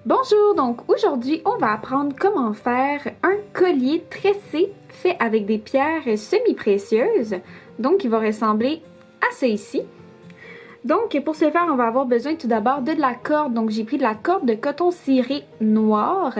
Bonjour, donc aujourd'hui on va apprendre comment faire un collier tressé fait avec des pierres semi-précieuses. Donc il va ressembler à ça ici. Donc pour ce faire on va avoir besoin tout d'abord de la corde. Donc j'ai pris de la corde de coton ciré noir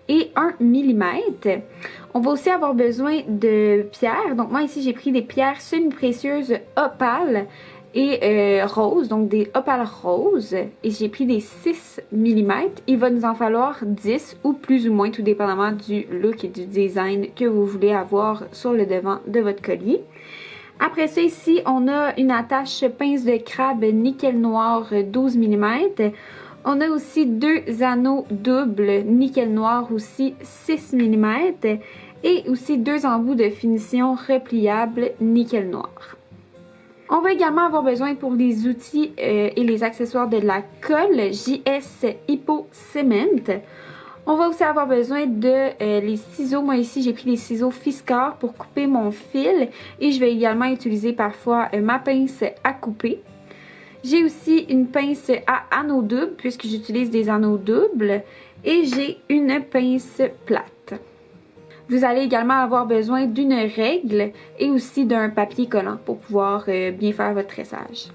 et 1 mm. On va aussi avoir besoin de pierres. Donc moi ici j'ai pris des pierres semi-précieuses opales et rose, donc des opales roses, et j'ai pris des 6 mm. Il va nous en falloir 10 ou plus ou moins, tout dépendamment du look et du design que vous voulez avoir sur le devant de votre collier. Après ça, ici, on a une attache pince de crabe nickel noir 12 mm. On a aussi deux anneaux doubles nickel noir aussi 6 mm. Et aussi deux embouts de finition repliables nickel noir. On va également avoir besoin pour les outils et les accessoires de la colle JS Hypo Cement. On va aussi avoir besoin de les ciseaux. Moi ici j'ai pris les ciseaux Fiskars pour couper mon fil et je vais également utiliser parfois ma pince à couper. J'ai aussi une pince à anneaux doubles puisque j'utilise des anneaux doubles et j'ai une pince plate. Vous allez également avoir besoin d'une règle et aussi d'un papier collant pour pouvoir bien faire votre tressage.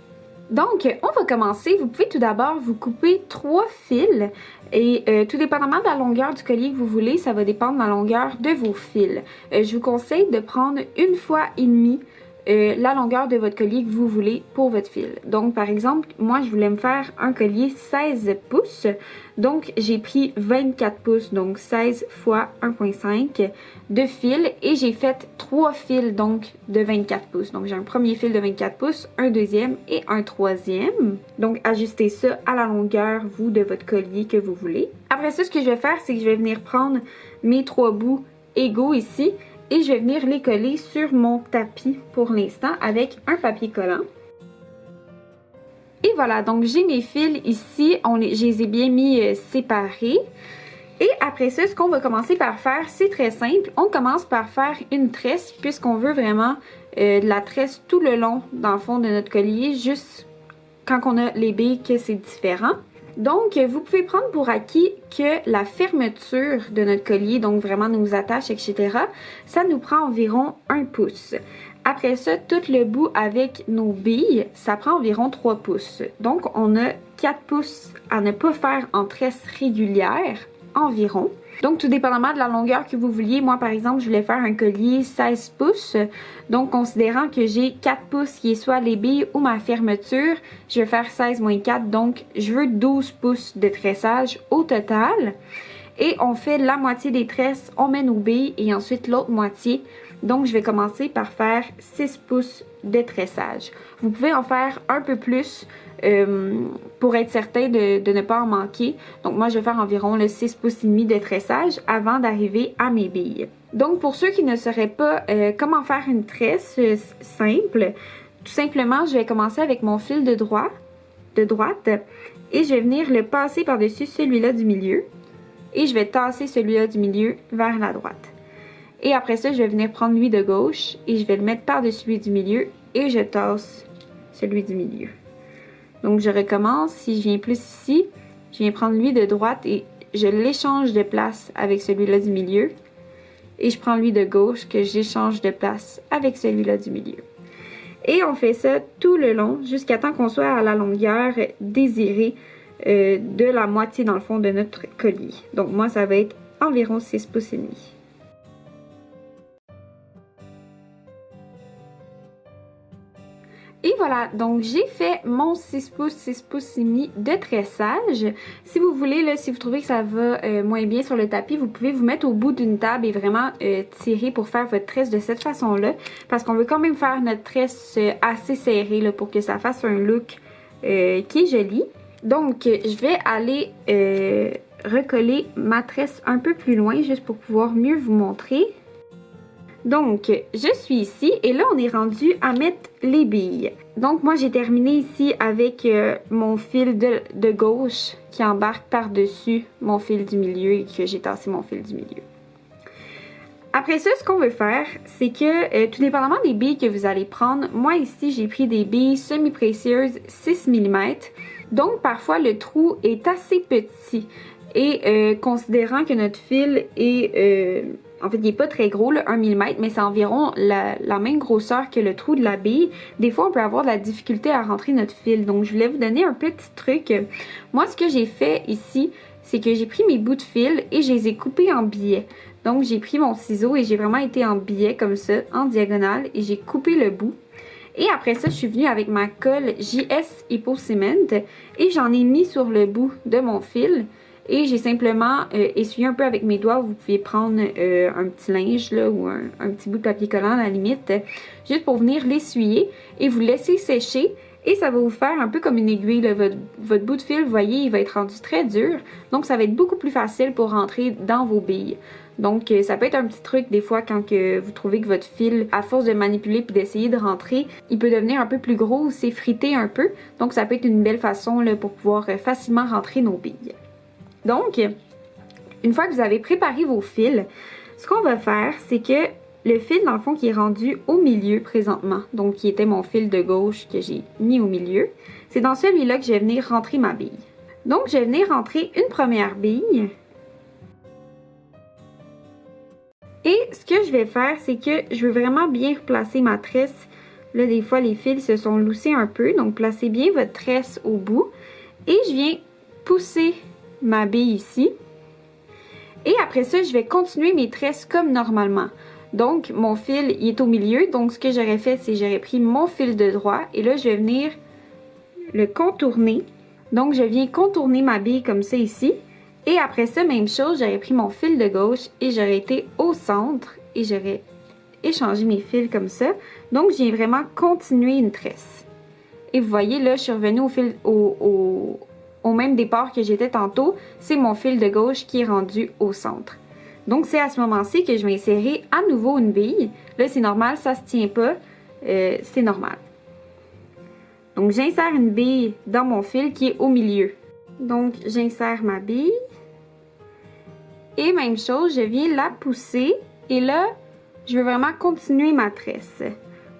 Donc, on va commencer. Vous pouvez tout d'abord vous couper 3 fils et tout dépendamment de la longueur du collier que vous voulez, ça va dépendre de la longueur de vos fils. Je vous conseille de prendre 1,5 fois la longueur de votre collier que vous voulez pour votre fil. Donc, par exemple, moi, je voulais me faire un collier 16 pouces. Donc, j'ai pris 24 pouces, donc 16 fois 1,5 de fil. Et j'ai fait 3 fils, donc, de 24 pouces. Donc, j'ai un premier fil de 24 pouces, un deuxième et un troisième. Donc, ajustez ça à la longueur, vous, de votre collier que vous voulez. Après ça, ce que je vais faire, c'est que je vais venir prendre mes 3 bouts égaux ici. Et je vais venir les coller sur mon tapis pour l'instant avec un papier collant. Et voilà, donc j'ai mes fils ici, je les ai bien mis séparés. Et après ça, ce qu'on va commencer par faire, c'est très simple. On commence par faire une tresse puisqu'on veut vraiment de la tresse tout le long dans le fond de notre collier, juste quand on a les billes que c'est différent. Donc, vous pouvez prendre pour acquis que la fermeture de notre collier, donc vraiment nos attaches, etc., ça nous prend environ 1 pouce. Après ça, tout le bout avec nos billes, ça prend environ 3 pouces. Donc, on a 4 pouces à ne pas faire en tresse régulière environ. Donc, tout dépendamment de la longueur que vous vouliez, moi par exemple, je voulais faire un collier 16 pouces. Donc, considérant que j'ai 4 pouces qui est soit les billes ou ma fermeture, je vais faire 16 moins 4. Donc, je veux 12 pouces de tressage au total. Et on fait la moitié des tresses, on met nos billes et ensuite l'autre moitié. Donc, je vais commencer par faire 6 pouces de tressage. Vous pouvez en faire un peu plus pour être certain de ne pas en manquer. Donc, moi, je vais faire environ le 6 pouces et demi de tressage avant d'arriver à mes billes. Donc, pour ceux qui ne sauraient pas comment faire une tresse simple, tout simplement, je vais commencer avec mon fil de droite et je vais venir le passer par-dessus celui-là du milieu et je vais tasser celui-là du milieu vers la droite. Et après ça, je vais venir prendre lui de gauche et je vais le mettre par-dessus lui du milieu et je tasse celui du milieu. Donc, je recommence. Si je viens plus ici, je viens prendre lui de droite et je l'échange de place avec celui-là du milieu. Et je prends lui de gauche que j'échange de place avec celui-là du milieu. Et on fait ça tout le long jusqu'à temps qu'on soit à la longueur désirée de la moitié dans le fond de notre collier. Donc, moi, ça va être environ 6 pouces et demi. Et voilà, donc j'ai fait mon 6 pouces et demi de tressage. Si vous voulez, là, si vous trouvez que ça va moins bien sur le tapis, vous pouvez vous mettre au bout d'une table et vraiment tirer pour faire votre tresse de cette façon-là. Parce qu'on veut quand même faire notre tresse assez serrée là, pour que ça fasse un look qui est joli. Donc, je vais aller recoller ma tresse un peu plus loin juste pour pouvoir mieux vous montrer. Donc, je suis ici et là, on est rendu à mettre les billes. Donc, moi, j'ai terminé ici avec mon fil de gauche qui embarque par-dessus mon fil du milieu et que j'ai tassé mon fil du milieu. Après ça, ce qu'on veut faire, c'est que, tout dépendamment des billes que vous allez prendre, moi ici, j'ai pris des billes semi-précieuses 6 mm. Donc, parfois, le trou est assez petit. Et considérant que notre fil est... en fait, il n'est pas très gros, là, 1 mm, mais c'est environ la même grosseur que le trou de la bille. Des fois, on peut avoir de la difficulté à rentrer notre fil. Donc, je voulais vous donner un petit truc. Moi, ce que j'ai fait ici, c'est que j'ai pris mes bouts de fil et je les ai coupés en billets. Donc, j'ai pris mon ciseau et j'ai vraiment été en billets comme ça, en diagonale, et j'ai coupé le bout. Et après ça, je suis venue avec ma colle JS Hypo Cement et j'en ai mis sur le bout de mon fil. Et j'ai simplement essuyé un peu avec mes doigts. Vous pouvez prendre un petit linge là, ou un petit bout de papier collant à la limite, juste pour venir l'essuyer et vous laisser sécher. Et ça va vous faire un peu comme une aiguille, là. Votre bout de fil, vous voyez, il va être rendu très dur. Donc ça va être beaucoup plus facile pour rentrer dans vos billes. Donc ça peut être un petit truc des fois quand que vous trouvez que votre fil, à force de manipuler puis d'essayer de rentrer, il peut devenir un peu plus gros ou s'effriter un peu. Donc ça peut être une belle façon là, pour pouvoir facilement rentrer nos billes. Donc, une fois que vous avez préparé vos fils, ce qu'on va faire, c'est que le fil, dans le fond, qui est rendu au milieu présentement, donc qui était mon fil de gauche que j'ai mis au milieu, c'est dans celui-là que je vais venir rentrer ma bille. Donc, je vais venir rentrer une première bille. Et ce que je vais faire, c'est que je veux vraiment bien replacer ma tresse. Là, des fois, les fils se sont loussés un peu, donc placez bien votre tresse au bout. Et je viens pousser ma bille ici. Et après ça, je vais continuer mes tresses comme normalement. Donc, mon fil, il est au milieu. Donc, ce que j'aurais fait, c'est que j'aurais pris mon fil de droit. Et là, je vais venir le contourner. Donc, je viens contourner ma bille comme ça ici. Et après ça, même chose, j'aurais pris mon fil de gauche et j'aurais été au centre. Et j'aurais échangé mes fils comme ça. Donc, je viens vraiment continuer une tresse. Et vous voyez, là, je suis revenue au fil... au même départ que j'étais tantôt, c'est mon fil de gauche qui est rendu au centre. Donc, c'est à ce moment-ci que je vais insérer à nouveau une bille. Là, c'est normal, ça se tient pas, c'est normal. Donc, j'insère une bille dans mon fil qui est au milieu. Donc, j'insère ma bille. Et même chose, je viens la pousser. Et là, je veux vraiment continuer ma tresse.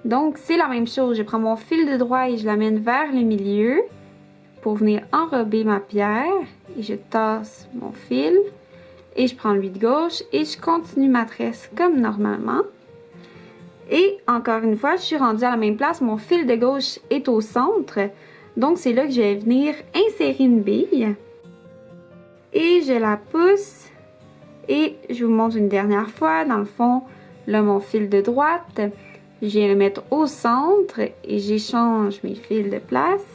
Donc, c'est la même chose. Je prends mon fil de droit et je l'amène vers le milieu pour venir enrober ma pierre et je tasse mon fil et je prends lui de gauche et je continue ma tresse comme normalement. Et encore une fois, je suis rendue à la même place, mon fil de gauche est au centre, donc c'est là que je vais venir insérer une bille et je la pousse et je vous montre une dernière fois. Dans le fond, là mon fil de droite, je viens le mettre au centre et j'échange mes fils de place.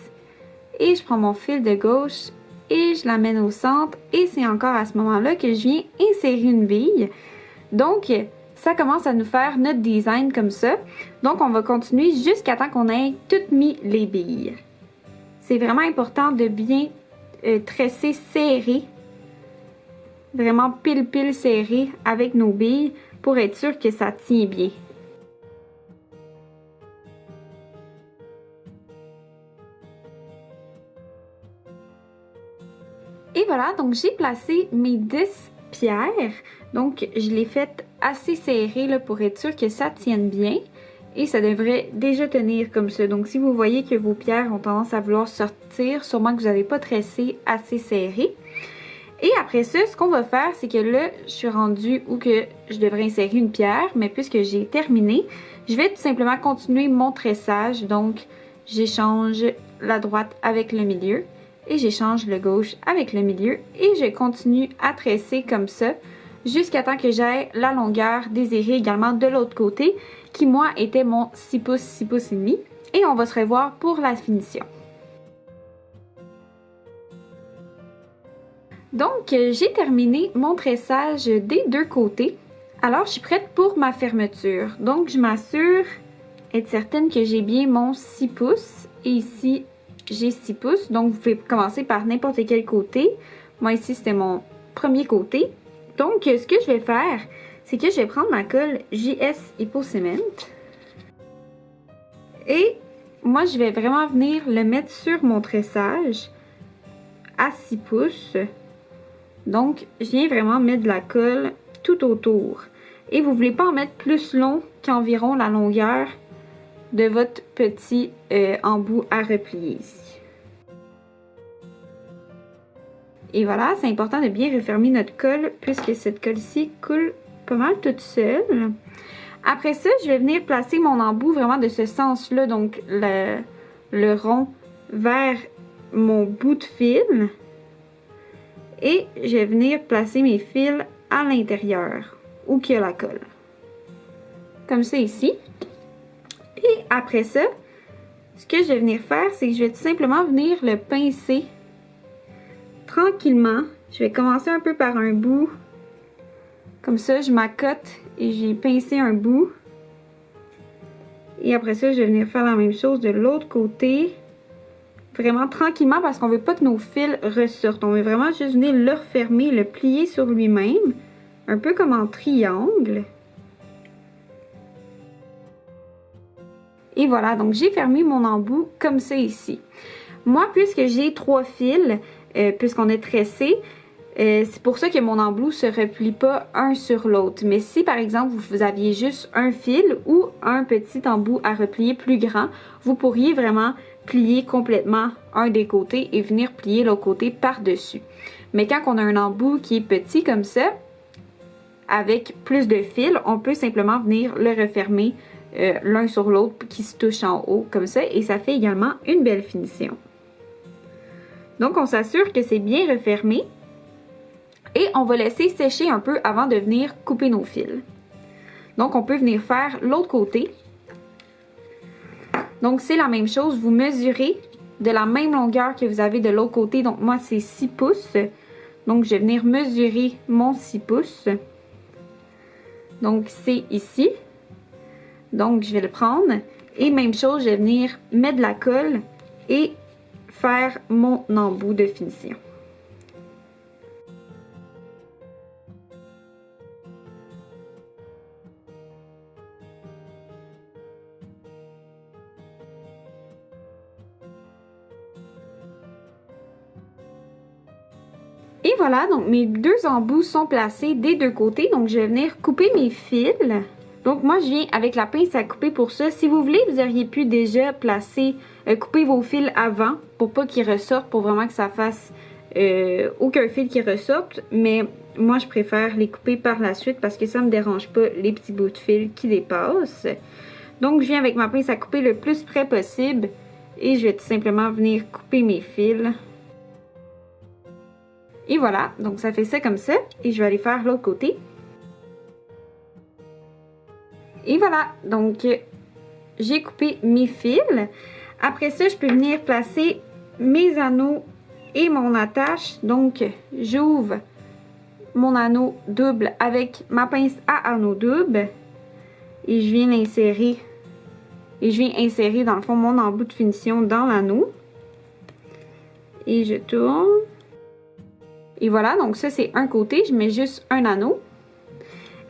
Et je prends mon fil de gauche et je l'amène au centre. Et c'est encore à ce moment-là que je viens insérer une bille. Donc, ça commence à nous faire notre design comme ça. Donc, on va continuer jusqu'à temps qu'on ait toutes mis les billes. C'est vraiment important de bien tresser serré. Vraiment pile serré avec nos billes pour être sûr que ça tient bien. Et voilà, donc j'ai placé mes 10 pierres. Donc, je l'ai faite assez serrée là, pour être sûr que ça tienne bien. Et ça devrait déjà tenir comme ça. Donc, si vous voyez que vos pierres ont tendance à vouloir sortir, sûrement que vous n'avez pas tressé assez serré. Et après ça, ce qu'on va faire, c'est que là, je suis rendue où que je devrais insérer une pierre. Mais puisque j'ai terminé, je vais tout simplement continuer mon tressage. Donc, j'échange la droite avec le milieu. Et j'échange le gauche avec le milieu et je continue à tresser comme ça jusqu'à temps que j'aie la longueur désirée également de l'autre côté qui moi était mon 6 pouces, 6 pouces et demi et on va se revoir pour la finition. Donc j'ai terminé mon tressage des deux côtés. Alors je suis prête pour ma fermeture. Donc je m'assure être certaine que j'ai bien mon 6 pouces et ici j'ai 6 pouces, donc vous pouvez commencer par n'importe quel côté. Moi ici c'était mon premier côté. Donc ce que je vais faire, c'est que je vais prendre ma colle JS Hypo Cement. Et moi je vais vraiment venir le mettre sur mon tressage à 6 pouces. Donc je viens vraiment mettre de la colle tout autour. Et vous ne voulez pas en mettre plus long qu'environ la longueur de votre petit embout à replier ici. Et voilà, c'est important de bien refermer notre colle puisque cette colle-ci coule pas mal toute seule. Après ça, je vais venir placer mon embout vraiment de ce sens-là, donc le rond vers mon bout de fil. Et je vais venir placer mes fils à l'intérieur, où qu'il y a la colle. Comme ça ici. Et après ça, ce que je vais venir faire, c'est que je vais tout simplement venir le pincer tranquillement. Je vais commencer un peu par un bout. Comme ça, je m'accote et j'ai pincé un bout. Et après ça, je vais venir faire la même chose de l'autre côté. Vraiment tranquillement parce qu'on veut pas que nos fils ressortent. On veut vraiment juste venir le refermer, le plier sur lui-même. Un peu comme en triangle. Et voilà, donc j'ai fermé mon embout comme ça ici. Moi, puisque j'ai 3 fils, puisqu'on est tressé, c'est pour ça que mon embout ne se replie pas un sur l'autre. Mais si par exemple vous aviez juste un fil ou un petit embout à replier plus grand, vous pourriez vraiment plier complètement un des côtés et venir plier l'autre côté par-dessus. Mais quand on a un embout qui est petit comme ça, avec plus de fils, on peut simplement venir le refermer l'un sur l'autre qui se touche en haut comme ça et ça fait également une belle finition. Donc on s'assure que c'est bien refermé et on va laisser sécher un peu avant de venir couper nos fils. Donc on peut venir faire l'autre côté. Donc c'est la même chose, vous mesurez de la même longueur que vous avez de l'autre côté. Donc moi c'est 6 pouces. Donc je vais venir mesurer mon 6 pouces. Donc c'est ici. Donc je vais le prendre et même chose, je vais venir mettre de la colle et faire mon embout de finition. Et voilà, donc mes 2 embouts sont placés des 2 côtés. Donc je vais venir couper mes fils. Donc moi je viens avec la pince à couper pour ça. Si vous voulez, vous auriez pu déjà couper vos fils avant pour pas qu'ils ressortent, pour vraiment que ça fasse aucun fil qui ressorte. Mais moi je préfère les couper par la suite parce que ça me dérange pas les petits bouts de fil qui dépassent. Donc je viens avec ma pince à couper le plus près possible et je vais tout simplement venir couper mes fils. Et voilà, donc ça fait ça comme ça. Et je vais aller faire l'autre côté. Et voilà, donc j'ai coupé mes fils. Après ça, je peux venir placer mes anneaux et mon attache. Donc, j'ouvre mon anneau double avec ma pince à anneau double. Et je viens l'insérer. Et je viens insérer dans le fond mon embout de finition dans l'anneau. Et je tourne. Et voilà, donc ça c'est un côté, je mets juste un anneau.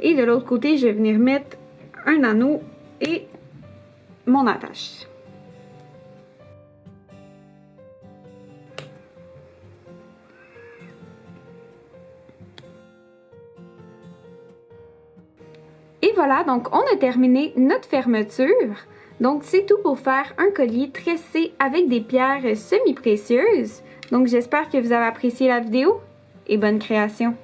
Et de l'autre côté, je vais venir mettre un anneau et mon attache. Et voilà, donc on a terminé notre fermeture. Donc c'est tout pour faire un collier tressé avec des pierres semi-précieuses. Donc j'espère que vous avez apprécié la vidéo et bonne création!